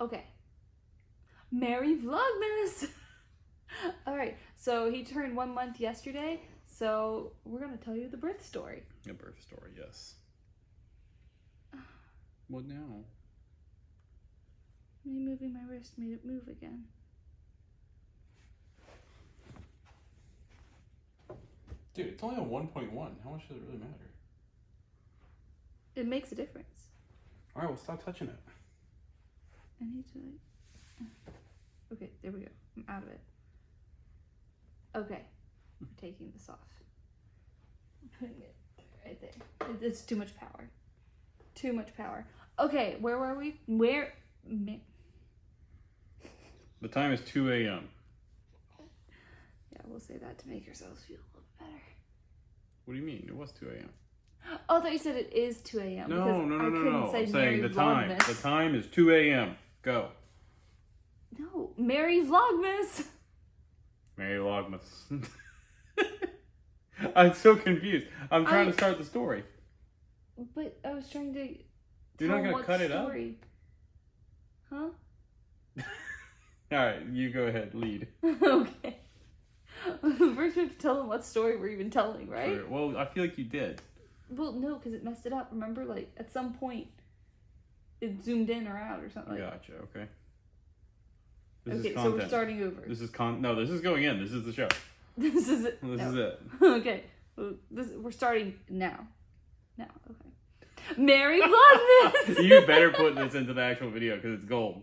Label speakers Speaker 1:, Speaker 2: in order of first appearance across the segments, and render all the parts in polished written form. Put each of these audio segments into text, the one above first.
Speaker 1: Okay. Merry Vlogmas! Alright, so he turned 1 month yesterday, so we're gonna tell you the birth story.
Speaker 2: A birth story, yes. What now?
Speaker 1: Me moving my wrist made it move again.
Speaker 2: Dude, it's only a 1.1. How much does it really matter?
Speaker 1: It makes a difference.
Speaker 2: Alright, well, stop touching it.
Speaker 1: I need to Okay, there we go. I'm out of it. Okay, I'm taking this off. I'm putting it right there. It's too much power. Too much power. Okay, where were we?
Speaker 2: The time is 2 a.m.
Speaker 1: Yeah, we'll say that to make yourselves feel a little better.
Speaker 2: What do you mean? It was 2 a.m.
Speaker 1: Oh, I thought you said it is 2 a.m.
Speaker 2: No.
Speaker 1: Say
Speaker 2: I'm saying the time.
Speaker 1: Vlogmas.
Speaker 2: The time is 2 a.m. Go.
Speaker 1: No, Merry Vlogmas.
Speaker 2: Merry Vlogmas. I'm so confused. I'm trying to start the story.
Speaker 1: But I was trying to.
Speaker 2: You're not gonna cut it up?
Speaker 1: Huh?
Speaker 2: Alright, you go ahead. Lead.
Speaker 1: Okay. First, we have to tell them what story we're even telling, right?
Speaker 2: Sure. Well, I feel like you did.
Speaker 1: Well, no, because it messed it up. Remember, like, at some point, it zoomed in or out or something.
Speaker 2: Gotcha, okay.
Speaker 1: This
Speaker 2: is
Speaker 1: okay,
Speaker 2: content.
Speaker 1: So we're starting over.
Speaker 2: This is No, this is going in. This is the show.
Speaker 1: This is it.
Speaker 2: This is it.
Speaker 1: Okay. Well, we're starting now. Now, okay. Merry Vlogmas!
Speaker 2: You better put this into the actual video because it's gold.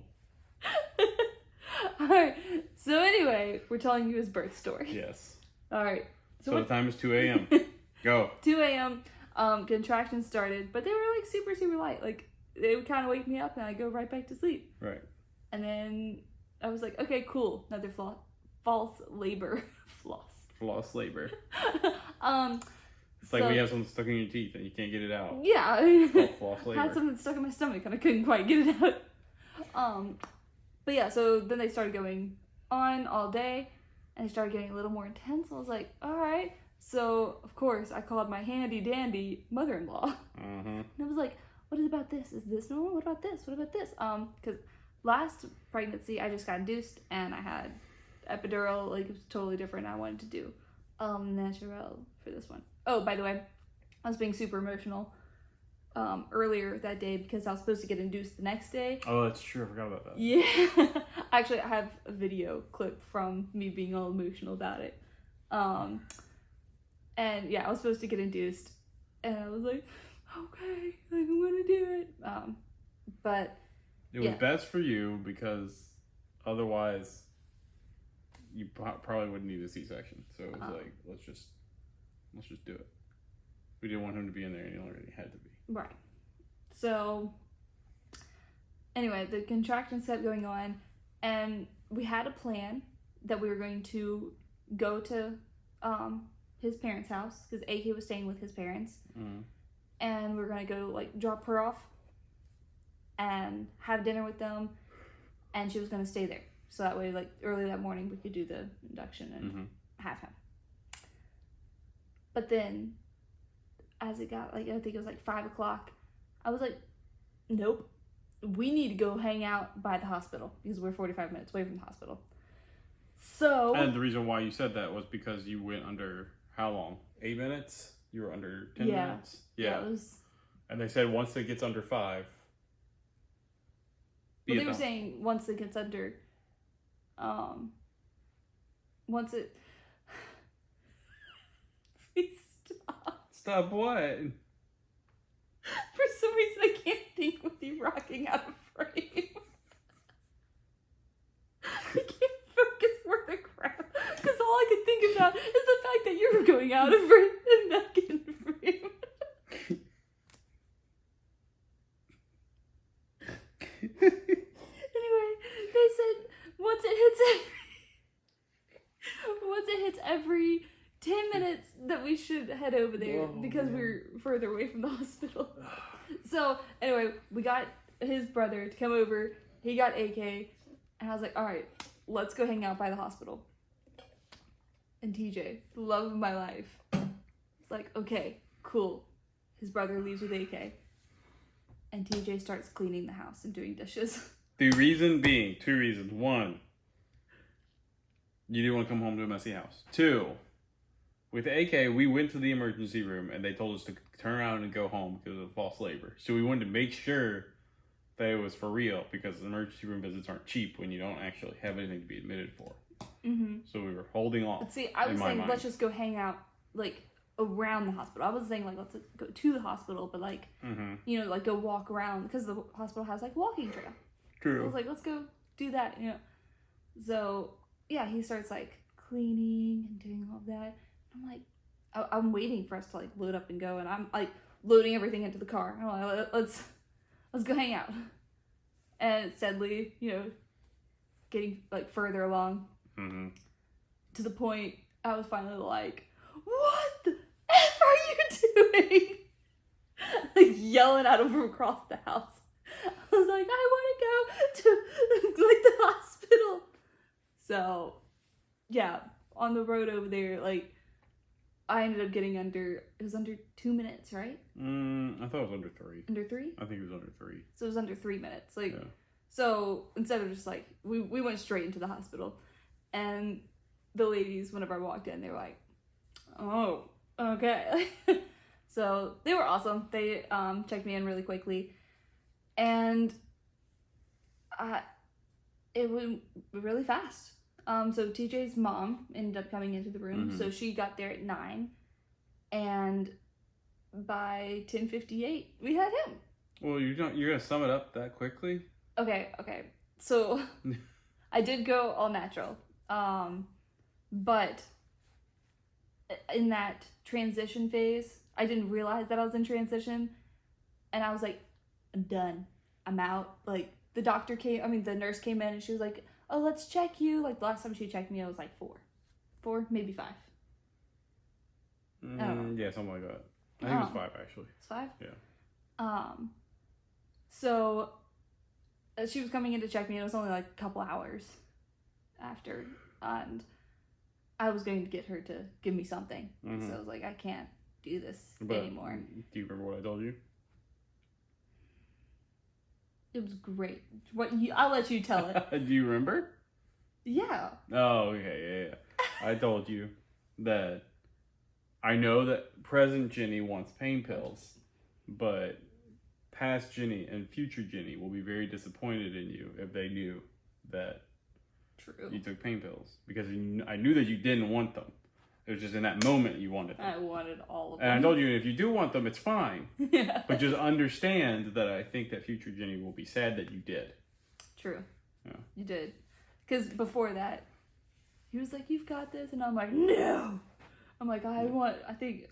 Speaker 1: Alright, so anyway, we're telling you his birth story.
Speaker 2: Yes.
Speaker 1: Alright.
Speaker 2: So the time is 2 a.m. Go.
Speaker 1: 2 a.m. Contractions started, but they were like super, super light. Like, they would kind of wake me up and I'd go right back to sleep.
Speaker 2: Right.
Speaker 1: And then I was like, okay, cool. Another false labor.
Speaker 2: Floss labor. It's like
Speaker 1: so,
Speaker 2: when you have something stuck in your teeth and you can't get it out.
Speaker 1: Yeah.
Speaker 2: Floss
Speaker 1: I
Speaker 2: labor.
Speaker 1: had something stuck in my stomach and I couldn't quite get it out. But yeah, so then they started going on all day and they started getting a little more intense. I was like, all right. So, of course, I called my handy dandy mother-in-law. And I was like, what is about this? Is this normal? What about this? What about this? Because last pregnancy, I just got induced and I had epidural. Like, it was totally different. I wanted to do natural for this one. Oh, by the way, I was being super emotional earlier that day because I was supposed to get induced the next day.
Speaker 2: Oh, that's true. I forgot about that.
Speaker 1: Yeah. Actually, I have a video clip from me being all emotional about it. And yeah, I was supposed to get induced and I was like, okay, like, I'm gonna do it. But
Speaker 2: it was best for you because otherwise you probably wouldn't need a C-section. So it was like, let's just do it. We didn't want him to be in there and he already had to be.
Speaker 1: Right. So anyway, the contractions kept going on and we had a plan that we were going to go to his parents' house because AK was staying with his parents. And we were going to go like drop her off and have dinner with them and she was going to stay there. So that way, like, early that morning we could do the induction and have him. But then as it got, like, I think it was like 5 o'clock, I was like, nope, we need to go hang out by the hospital because we're 45 minutes away from the hospital. So.
Speaker 2: And the reason why you said that was because you went under how long? 8 minutes? You were under 10 minutes?
Speaker 1: Yeah. It was.
Speaker 2: And they said once it gets under 5.
Speaker 1: Well, they were saying once it gets under. Once it. Please stop.
Speaker 2: Stop what?
Speaker 1: For some reason, I can't think with you rocking out of frame. I can't focus worth a crap because all I can think about is the fact that you were going out of frame and back in frame. Anyway, they said once it hits every 10 minutes that we should head over there because we're further away from the hospital. So anyway, we got his brother to come over. He got AK and I was like, all right, let's go hang out by the hospital. And TJ, the love of my life, it's like, okay, cool. His brother leaves with AK and TJ starts cleaning the house and doing dishes.
Speaker 2: The reason being, 2 reasons. 1, you didn't want to come home to a messy house. 2, with AK, we went to the emergency room and they told us to turn around and go home because of false labor. So we wanted to make sure that it was for real, because emergency room visits aren't cheap when you don't actually have anything to be admitted for. So we were holding off.
Speaker 1: But see, I was saying let's just go hang out like around the hospital. I was saying like let's go to the hospital, but like you know, like go walk around because the hospital has like walking trail.
Speaker 2: True.
Speaker 1: I was like, let's go do that, you know. So yeah, he starts like cleaning and doing all of that. I'm like, I'm waiting for us to like load up and go, and I'm like loading everything into the car. I'm like, let's go hang out. And steadily, you know, getting like further along to the point I was finally like, what the F are you doing? Like yelling at him from across the house. I was like, I want to go to like the hospital. So yeah, on the road over there, like I ended up getting it was under 2 minutes, right?
Speaker 2: I thought it was under 3.
Speaker 1: Under 3?
Speaker 2: I think it was under 3.
Speaker 1: So it was under 3 minutes. Like, so instead of just like, we went straight into the hospital. And the ladies, whenever I walked in, they were like, oh, okay. So they were awesome. They checked me in really quickly. And it went really fast. So TJ's mom ended up coming into the room. So she got there at 9. And by 10:58, we had him.
Speaker 2: Well, you're gonna sum it up that quickly?
Speaker 1: Okay. So I did go all natural. But in that transition phase, I didn't realize that I was in transition. And I was like, I'm done. I'm out. Like, the nurse came in and she was like, oh, let's check you. Like, the last time she checked me, I was like 4, maybe 5.
Speaker 2: Yeah, something like that. I think it was 5, actually.
Speaker 1: It's 5?
Speaker 2: Yeah.
Speaker 1: So she was coming in to check me, and it was only like a couple hours after, and I was going to get her to give me something. So I was like, I can't do this anymore.
Speaker 2: Do you remember what I told you?
Speaker 1: It was great. I'll let you tell it.
Speaker 2: Do you remember?
Speaker 1: Yeah.
Speaker 2: Oh, okay, yeah. I told you that I know that present Jenny wants pain pills, but past Jenny and future Jenny will be very disappointed in you if they knew that you took pain pills, because I knew that you didn't want them. It was just in that moment you wanted them.
Speaker 1: I wanted all of them.
Speaker 2: And I told you, if you do want them, it's fine.
Speaker 1: Yeah.
Speaker 2: But just understand that I think that future Jenny will be sad that you did.
Speaker 1: True.
Speaker 2: Yeah.
Speaker 1: You did. Because before that, he was like, you've got this. And I'm like, no. I'm like, I think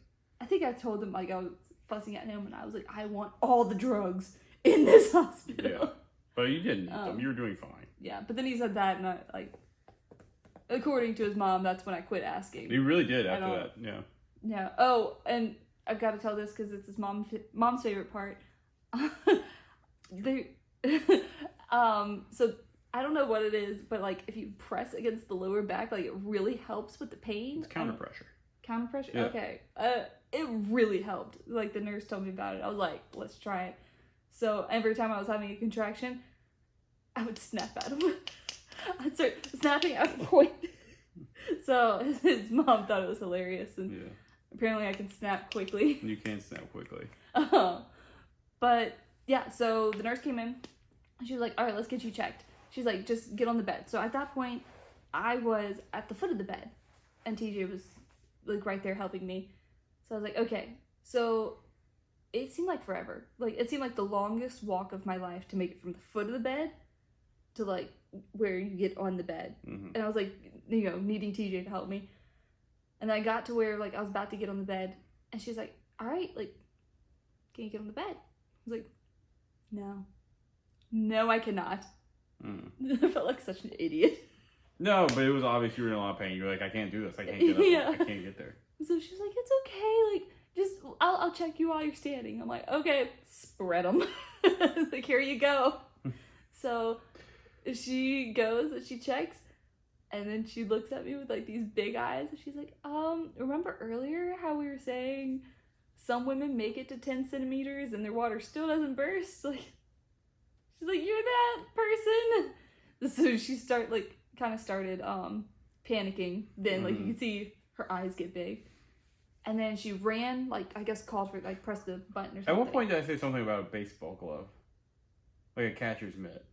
Speaker 1: I told him, like, I was fussing at him, and I was like, I want all the drugs in this hospital.
Speaker 2: Yeah. But you didn't need them. You were doing fine.
Speaker 1: Yeah. But then he said that, and I, like, according to his mom, that's when I quit asking.
Speaker 2: He really did after that. Yeah.
Speaker 1: Yeah. Oh, and I've got to tell this because it's his mom's favorite part. So I don't know what it is, but like if you press against the lower back, like it really helps with the pain.
Speaker 2: It's counter pressure.
Speaker 1: Counter pressure?
Speaker 2: Yeah.
Speaker 1: Okay. It really helped. Like the nurse told me about it. I was like, let's try it. So every time I was having a contraction, I would snap at him. I'd start snapping at a point. So his mom thought it was hilarious, and apparently I can snap quickly.
Speaker 2: You can snap quickly.
Speaker 1: But yeah, so the nurse came in. She was like, all right, let's get you checked. She's like, just get on the bed. So at that point, I was at the foot of the bed, and TJ was like right there helping me. So I was like, okay. So it seemed like forever. Like it seemed like the longest walk of my life to make it from the foot of the bed to like where you get on the bed. And I was like, you know, needing TJ to help me. And I got to where like I was about to get on the bed, and she's like, all right, like, can you get on the bed? I was like, no, I cannot. I felt like such an idiot.
Speaker 2: No, but it was obvious you were in a lot of pain. You're like, I can't do this. I can't get up.
Speaker 1: Yeah.
Speaker 2: I can't get there.
Speaker 1: So she's like, it's okay. Like, just, I'll check you while you're standing. I'm like, okay, spread them. Like, here you go. So she goes and she checks, and then she looks at me with like these big eyes, and she's like, remember earlier how we were saying some women make it to 10 centimeters and their water still doesn't burst? Like, she's like, you're that person. So she kind of started panicking. Then like you could see her eyes get big. And then she ran, like, I guess called for, like, press the button or something.
Speaker 2: At what point did I say something about a baseball glove? Like a catcher's mitt.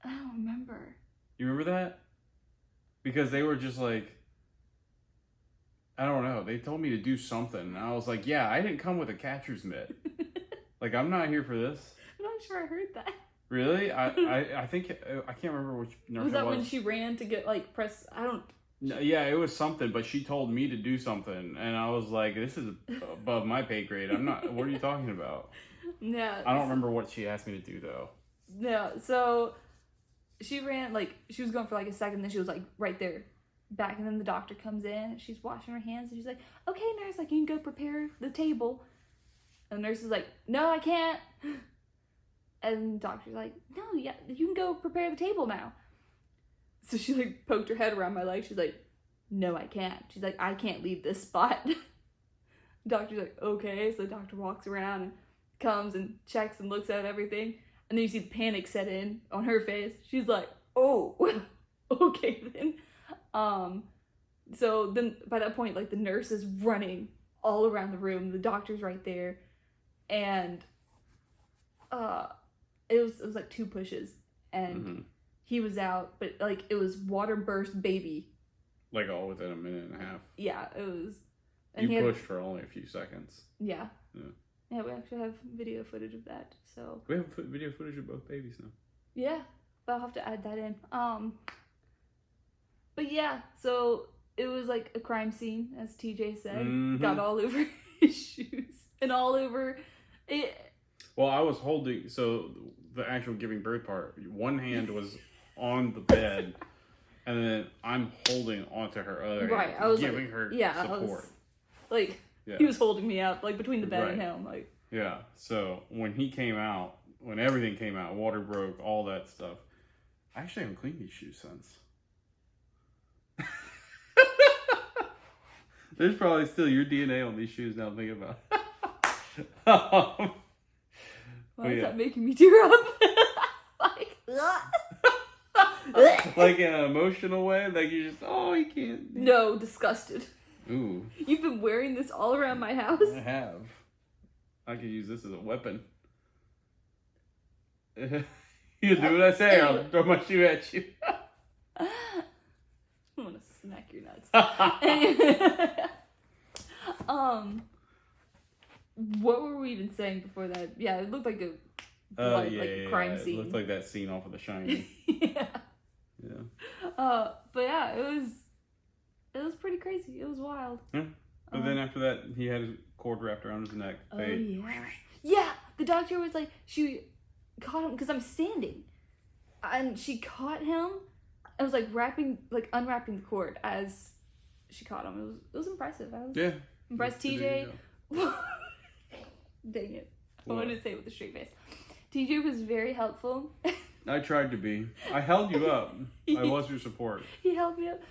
Speaker 1: I don't remember.
Speaker 2: You remember that? Because they were just like, I don't know. They told me to do something. And I was like, yeah, I didn't come with a catcher's mitt. Like, I'm not here for this.
Speaker 1: I'm not sure I heard that.
Speaker 2: Really? I think, I can't remember which nurse
Speaker 1: was that when she ran to get, like, press, I don't...
Speaker 2: Yeah, it was something, but she told me to do something, and I was like, this is above my pay grade. I'm not, what are you talking about?
Speaker 1: Yeah.
Speaker 2: I don't remember what she asked me to do, though.
Speaker 1: Yeah, so she ran, like, she was going for, like, a second, then she was, like, right there, back, and then the doctor comes in, and she's washing her hands, and she's like, okay, nurse, like, you can go prepare the table. And the nurse is like, no, I can't. And the doctor's like, no, yeah, you can go prepare the table now. So she, like, poked her head around my leg. She's like, no, I can't. She's like, I can't leave this spot. Doctor's like, okay. So the doctor walks around and comes and checks and looks at everything. And then you see the panic set in on her face. She's like, oh, okay then. So then by that point, like, the nurse is running all around the room. The doctor's right there. And it was like 2 pushes. And... he was out, but, like, it was water burst baby.
Speaker 2: Like, all within a minute and a half.
Speaker 1: Yeah, it was. And
Speaker 2: you pushed for only a few seconds.
Speaker 1: Yeah.
Speaker 2: Yeah.
Speaker 1: Yeah, we actually have video footage of that, so.
Speaker 2: We have video footage of both babies now.
Speaker 1: Yeah, but I'll have to add that in. But yeah, so it was, like, a crime scene, as TJ said. Got all over his shoes and all over it.
Speaker 2: Well, I was holding, so the actual giving birth part, one hand was on the bed, and then I'm holding onto her other hand,
Speaker 1: I was
Speaker 2: giving
Speaker 1: like,
Speaker 2: her support.
Speaker 1: He was holding me up, like, between the bed and him, like.
Speaker 2: Yeah, so when he came out, when everything came out, water broke, all that stuff, I actually haven't cleaned these shoes since. There's probably still your DNA on these shoes now I'm thinking about it.
Speaker 1: Why is that making me tear up?
Speaker 2: Like in an emotional way? Like you just, oh, you can't.
Speaker 1: No, disgusted.
Speaker 2: Ooh.
Speaker 1: You've been wearing this all around my house?
Speaker 2: I have. I could use this as a weapon. You do what I say, I'll throw my shoe at you.
Speaker 1: I'm gonna smack your nuts. What were we even saying before that? Yeah, it looked like a crime scene.
Speaker 2: It looked like that scene off of The Shining.
Speaker 1: Yeah.
Speaker 2: Yeah.
Speaker 1: But yeah, it was pretty crazy. It was wild.
Speaker 2: Yeah. But then after that, he had his cord wrapped around his neck.
Speaker 1: Oh, yeah. Yeah, the doctor was like, she caught him, because I'm standing. And she caught him and was like unwrapping the cord as she caught him. It was impressive. I was impressed. TJ. Dang it. I wanted to say it with a straight face. TJ was very helpful.
Speaker 2: I tried to be. I held you up. I was your support.
Speaker 1: He held me up.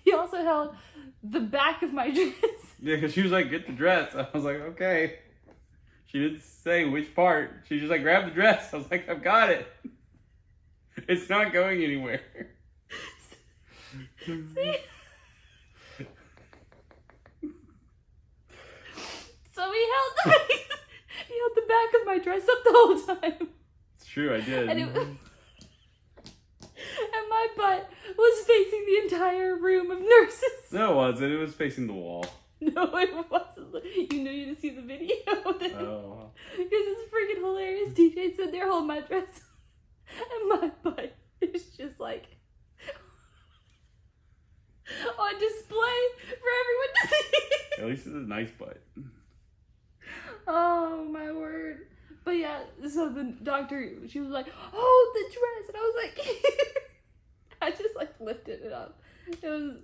Speaker 1: He also held the back of my dress.
Speaker 2: Yeah, because she was like, get the dress. I was like, okay. She didn't say which part. She just like, grab the dress. I was like, I've got it. It's not going anywhere.
Speaker 1: See? So he held the back of my dress up the whole time.
Speaker 2: It's true, I did.
Speaker 1: And my butt was facing the entire room of nurses.
Speaker 2: No, it wasn't. It was facing the wall.
Speaker 1: No, it wasn't. You knew you to see the video.
Speaker 2: Oh.
Speaker 1: Because it's freaking hilarious. DJ stood there holding my dress. And my butt is just like on display for everyone to see.
Speaker 2: At least it's a nice butt.
Speaker 1: Oh, my word. But yeah, so the doctor, she was like, oh, the dress. And I was like, I just like lifted it up. It was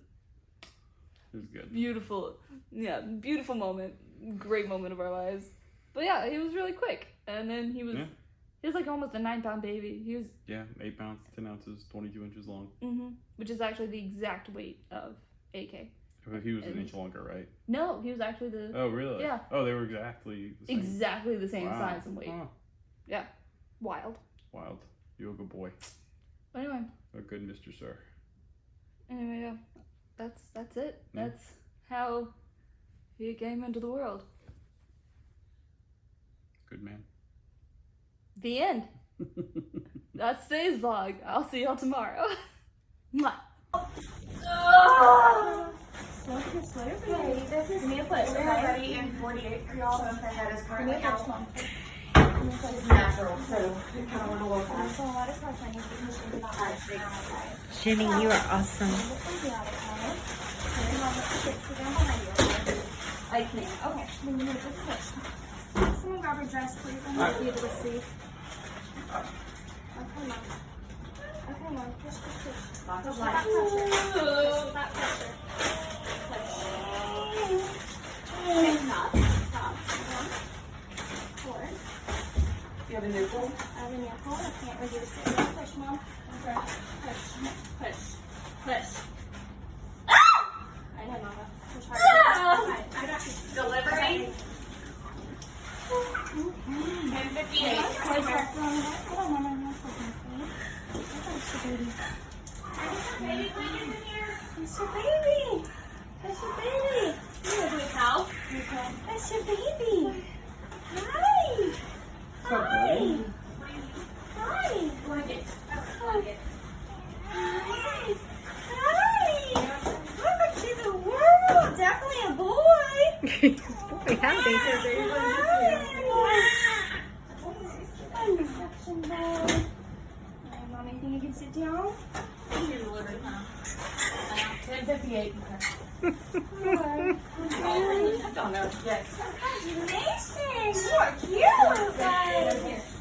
Speaker 2: good.
Speaker 1: Beautiful. Yeah, beautiful moment. Great moment of our lives. But yeah, it was really quick. And then he was like almost a 9-pound baby. He was
Speaker 2: 8 pounds, 10 ounces, 22 inches long.
Speaker 1: Which is actually the exact weight of AK.
Speaker 2: But he was an inch longer, right?
Speaker 1: No, he was actually the...
Speaker 2: Oh, really?
Speaker 1: Yeah.
Speaker 2: Oh, they were exactly the same.
Speaker 1: Exactly the same size and weight.
Speaker 2: Huh.
Speaker 1: Yeah. Wild.
Speaker 2: You're a good boy.
Speaker 1: Anyway.
Speaker 2: A good Mr. Sir.
Speaker 1: Anyway, yeah. That's it.
Speaker 2: Yeah.
Speaker 1: That's how he came into the world.
Speaker 2: Good man.
Speaker 1: The end. That's today's vlog. I'll see y'all tomorrow. Mwah.
Speaker 3: Okay, this is me a push. We're ready in 48 for y'all. Don't say that is currently out. It's natural, so you kind of want to look at it. So a lot of pressure. I need to push into that right.
Speaker 4: Jenny, you are awesome.
Speaker 3: I can't. Okay, then you just push. Someone grab your dress, please. I want you to see. Okay, Mom. Okay, Mom. Push, push, push. Push that pressure. Push that pressure. Push. Okay, stop. Stop. 1, 4. You have a nipple? I have a nipple. I can't reduce it. Push, Mom. Okay. Push. Push. Push. I know, Mama. Push harder. I got you. Delivery. And 58. Hold on, Mama. That's your baby. Baby, put it in here. That's your baby. That's your baby. You want to do a cow? Okay. That's your baby. Hi. Hi. Hi. Blanket. Blanket. Hi. Hi. Welcome to the world. Definitely a boy.
Speaker 4: Boy, howdy.
Speaker 3: Hi. Suction boy. Alright, Mommy, think you can sit down? You're delivery time. 10:58. Don't know. Yes. Congratulations. You are cute.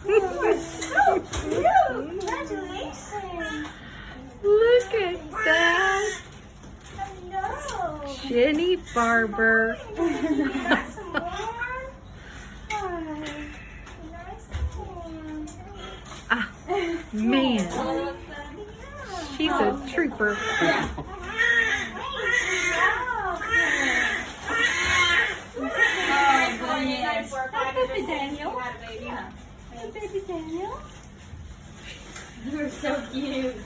Speaker 3: You are so cute. Congratulations.
Speaker 4: Look at that.
Speaker 3: Hello.
Speaker 4: Jenny Barber.
Speaker 3: You got some more? Hi. Nice one.
Speaker 4: Ah, man. She's a trooper.
Speaker 3: Baby Daniel. Baby Daniel. You're so cute.